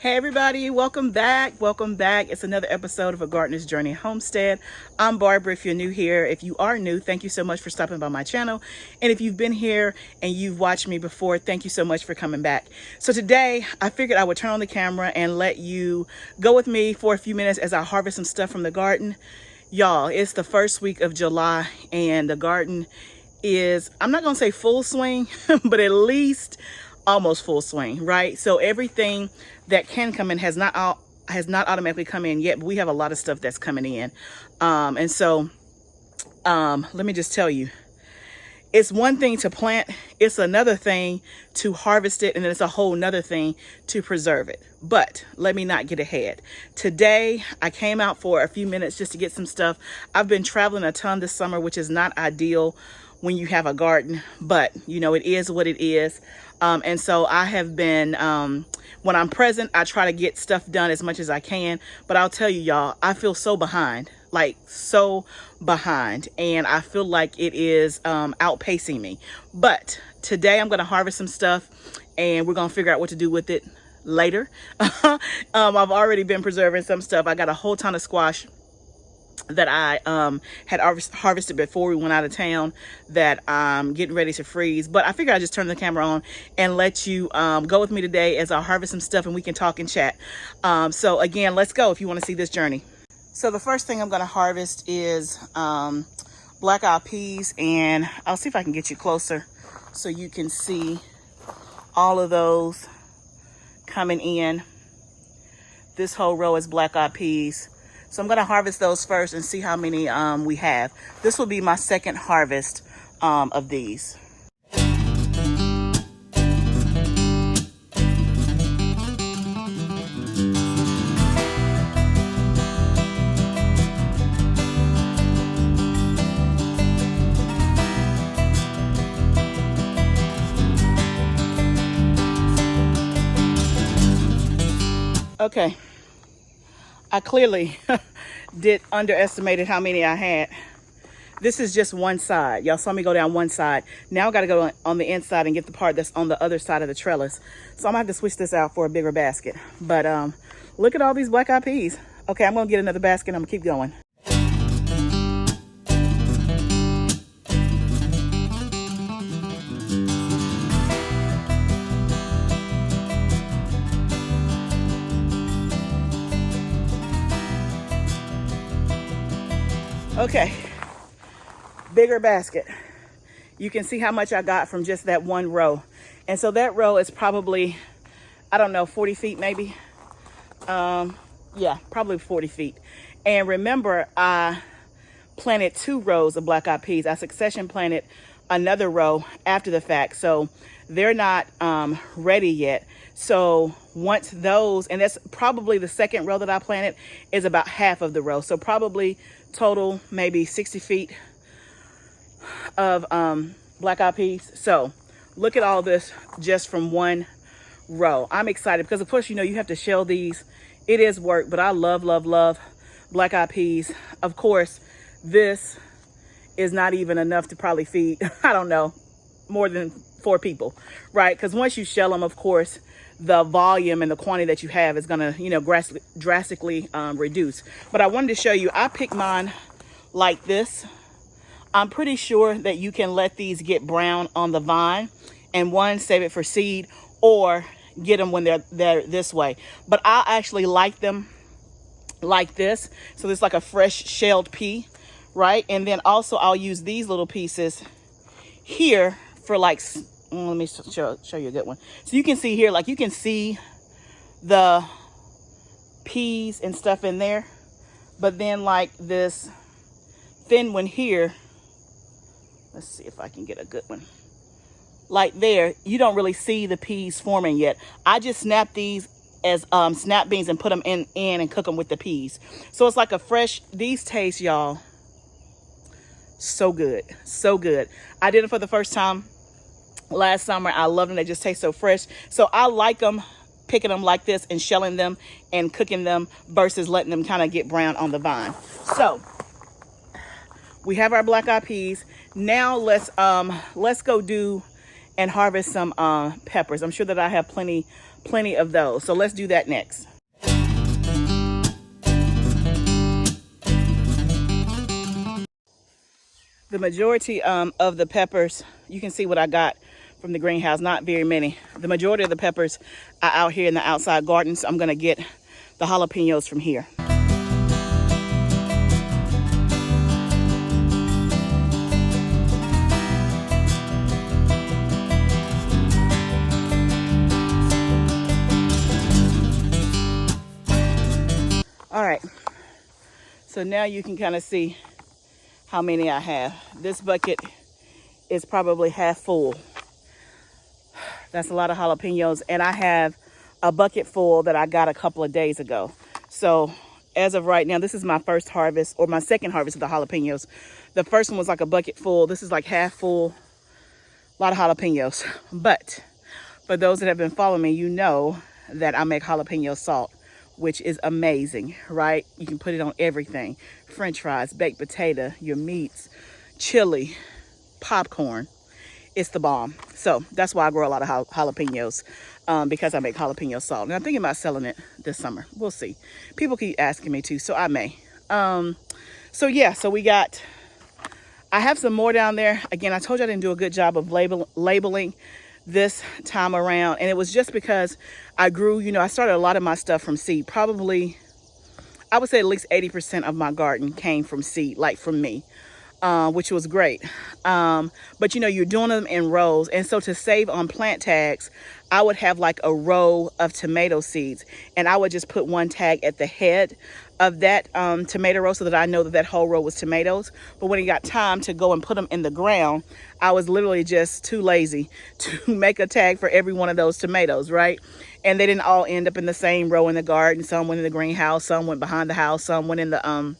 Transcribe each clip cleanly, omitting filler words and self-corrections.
Hey everybody, welcome back. Welcome back. It's another episode of A Gardener's Journey Homestead. I'm Barbara if you're new here. If you are new, thank you so much for stopping by my channel. And if you've been here and you've watched me before, thank you so much for coming back. So today I figured I would turn on the camera and let you go with me for a few minutes as I harvest some stuff from the garden. Y'all, it's the first week of July and the garden is, I'm not gonna say full swing, but at least almost full swing, right? So everything that can come in has not automatically come in yet, but we have a lot of stuff that's coming in. Let me just tell you, it's one thing to plant, it's another thing to harvest it, and then it's a whole nother thing to preserve it. But let me not get ahead. Today, I came out for a few minutes just to get some stuff. I've been traveling a ton this summer, which is not ideal when you have a garden, but you know, it is what it is. And so I have been, when I'm present, I try to get stuff done as much as I can. But I'll tell you, y'all, I feel so behind, like so behind. And I feel like it is outpacing me. But today I'm going to harvest some stuff and we're going to figure out what to do with it later. I've already been preserving some stuff. I got a whole ton of squash that I had harvested before we went out of town that I'm getting ready to freeze. But I figured I'd just turn the camera on and let you go with me today as I harvest some stuff and we can talk and chat. So again, let's go if you want to see this journey. So the first thing I'm going to harvest is black-eyed peas, and I'll see if I can get you closer so you can see all of those coming in. This whole row is black-eyed peas. So I'm going to harvest those first and see how many we have. This will be my second harvest of these. Okay. I clearly underestimated how many I had. This is just one side. Y'all saw me go down one side. Now I got to go on the inside and get the part that's on the other side of the trellis. So I'm going to have to switch this out for a bigger basket. But look at all these black-eyed peas. Okay, I'm going to get another basket. I'm going to keep going. Okay, bigger basket. You can see how much I got from just that one row. And so that row is probably, I don't know, 40 feet maybe. Yeah, probably 40 feet. And remember, I planted 2 rows of black-eyed peas. I succession planted another row after the fact. So they're not ready yet. So once those, and that's probably the second row that I planted, is about half of the row. So probably total maybe 60 feet of black-eyed peas. So look at all this just from one row. I'm excited because of course, you know, you have to shell these. It is work, but I love black-eyed peas. Of course, this is not even enough to probably feed, I don't know, more than 4 people, right? Because once you shell them, of course, the volume and the quantity that you have is gonna, you know, drastically reduce. But I wanted to show you, I picked mine like this. I'm pretty sure that you can let these get brown on the vine and save it for seed, or get them when they're this way. But I actually like them like this. So this is like a fresh shelled pea, right? And then also I'll use these little pieces here for like, let me show you a good one. So you can see here, like you can see the peas and stuff in there, but then like this thin one here, let's see if I can get a good one. Like there, you don't really see the peas forming yet. I just snap these as snap beans and put them in and cook them with the peas. So it's like a fresh, these taste, y'all, so good, so good. I did it for the first time last summer. I love them. They just taste so fresh. So I like them picking them like this and shelling them and cooking them versus letting them kind of get brown on the vine. So we have our black-eyed peas. Now let's go do and harvest some peppers. I'm sure that I have plenty plenty of those. So let's do that next. The majority of the peppers, you can see what I got from the greenhouse, not very many. The majority of the peppers are out here in the outside garden, so I'm gonna get the jalapenos from here. All right, so now you can kind of see how many I have. This bucket is probably half full. That's a lot of jalapenos, and I have a bucket full that I got a couple of days ago. So as of right now, this is my first harvest, or my second harvest of the jalapenos. The first one was like a bucket full. This is like half full. A lot of jalapenos. But for those that have been following me, you know that I make jalapeno salt, which is amazing, right? You can put it on everything. French fries, baked potato, your meats, chili, popcorn. It's the bomb. So that's why I grow a lot of jalapenos, because I make jalapeno salt. And I'm thinking about selling it this summer. We'll see. People keep asking me to, so I may. So yeah, so I have some more down there. Again, I told you I didn't do a good job of labeling this time around. And it was just because I grew, I started a lot of my stuff from seed. Probably, I would say at least 80% of my garden came from seed, like from me. Which was great. But you're doing them in rows. And so to save on plant tags, I would have like a row of tomato seeds, and I would just put one tag at the head of that tomato row so that I know that that whole row was tomatoes. But when it got time to go and put them in the ground, I was literally just too lazy to make a tag for every one of those tomatoes, right? And they didn't all end up in the same row in the garden. Some went in the greenhouse, some went behind the house, some went in the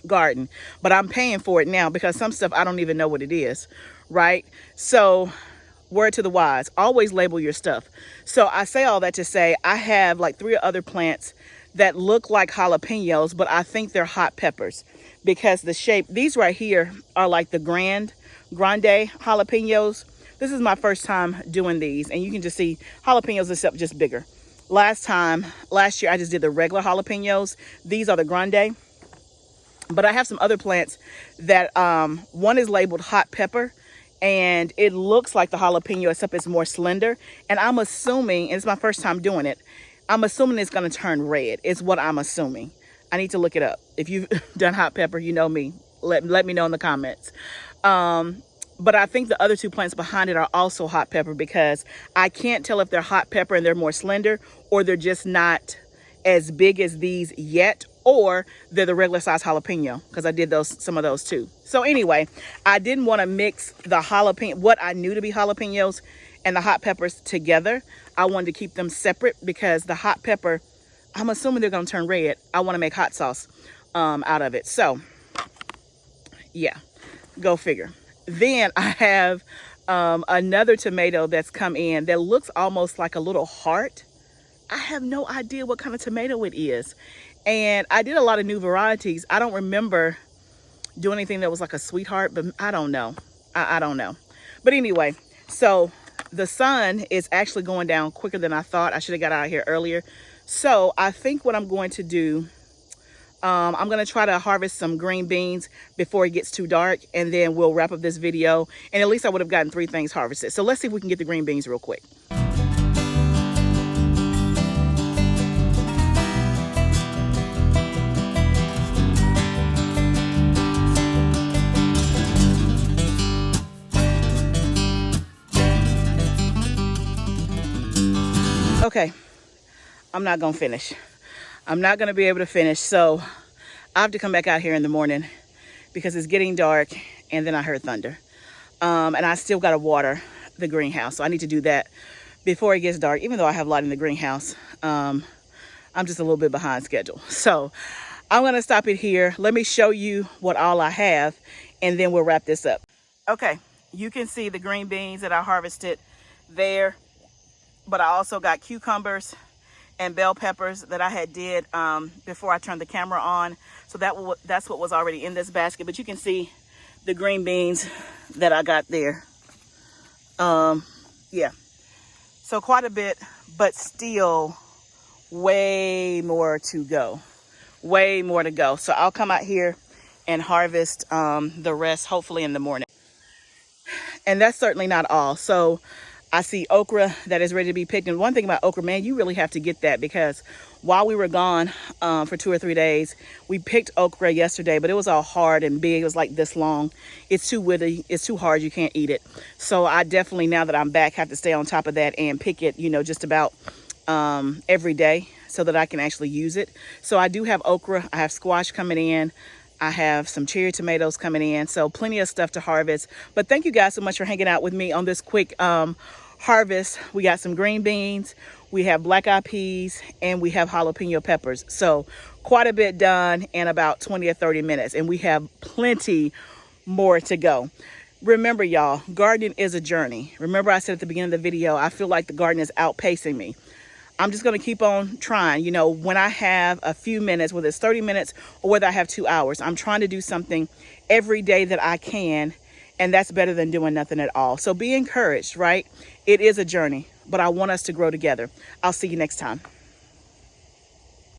garden. But I'm paying for it now because some stuff I don't even know what it is, right? So word to the wise, always label your stuff. So I say all that to say I have like 3 other plants that look like jalapenos, but I think they're hot peppers because the shape, these right here are like the grande jalapenos. This is my first time doing these, and you can just see jalapenos except just bigger. Last year I just did the regular jalapenos. These are the grande. But I have some other plants that one is labeled hot pepper, and it looks like the jalapeno except it's more slender. And I'm assuming, and it's my first time doing it, I'm assuming it's going to turn red. It's what I'm assuming. I need to look it up. If you've done hot pepper, you know me. Let me know in the comments. But I think the other 2 plants behind it are also hot pepper because I can't tell if they're hot pepper and they're more slender, or they're just not as big as these yet, or they're the regular size jalapeno, because I did some of those too. So anyway, I didn't want to mix the jalapeno, what I knew to be jalapenos, and the hot peppers together. I wanted to keep them separate because the hot pepper, I'm assuming they're going to turn red. I want to make hot sauce out of it. So yeah, go figure. Then I have another tomato that's come in that looks almost like a little heart. I have no idea what kind of tomato it is. And I did a lot of new varieties. I don't remember doing anything that was like a sweetheart, but I don't know. I don't know. But anyway, so the sun is actually going down quicker than I thought. I should have got out of here earlier. So I think what I'm going to do, I'm going to try to harvest some green beans before it gets too dark, and then we'll wrap up this video. And at least I would have gotten 3 things harvested. So let's see if we can get the green beans real quick. Okay, I'm not gonna finish. I'm not gonna be able to finish, so I have to come back out here in the morning because it's getting dark, and then I heard thunder. And I still gotta water the greenhouse, so I need to do that before it gets dark. Even though I have light in the greenhouse, I'm just a little bit behind schedule. So I'm gonna stop it here. Let me show you what all I have, and then we'll wrap this up. Okay, you can see the green beans that I harvested there. But I also got cucumbers and bell peppers that I had did before I turned the camera on. So that's what was already in this basket. But you can see the green beans that I got there. Yeah. So quite a bit, but still way more to go. Way more to go. So I'll come out here and harvest the rest hopefully in the morning. And that's certainly not all. So I see okra that is ready to be picked. And one thing about okra, man, you really have to get that, because while we were gone for 2 or 3 days, we picked okra yesterday, but it was all hard and big. It was like this long. It's too woody. It's too hard. You can't eat it. So I definitely, now that I'm back, have to stay on top of that and pick it, you know, just about every day so that I can actually use it. So I do have okra. I have squash coming in. I have some cherry tomatoes coming in. So plenty of stuff to harvest. But thank you guys so much for hanging out with me on this quick harvest. We got some green beans, we have black eyed peas, and we have jalapeno peppers. So quite a bit done in about 20 or 30 minutes. And we have plenty more to go. Remember, y'all, gardening is a journey. Remember I said at the beginning of the video, I feel like the garden is outpacing me. I'm just going to keep on trying. You know, when I have a few minutes, whether it's 30 minutes or whether I have 2 hours, I'm trying to do something every day that I can. And that's better than doing nothing at all. So be encouraged, right? It is a journey, but I want us to grow together. I'll see you next time.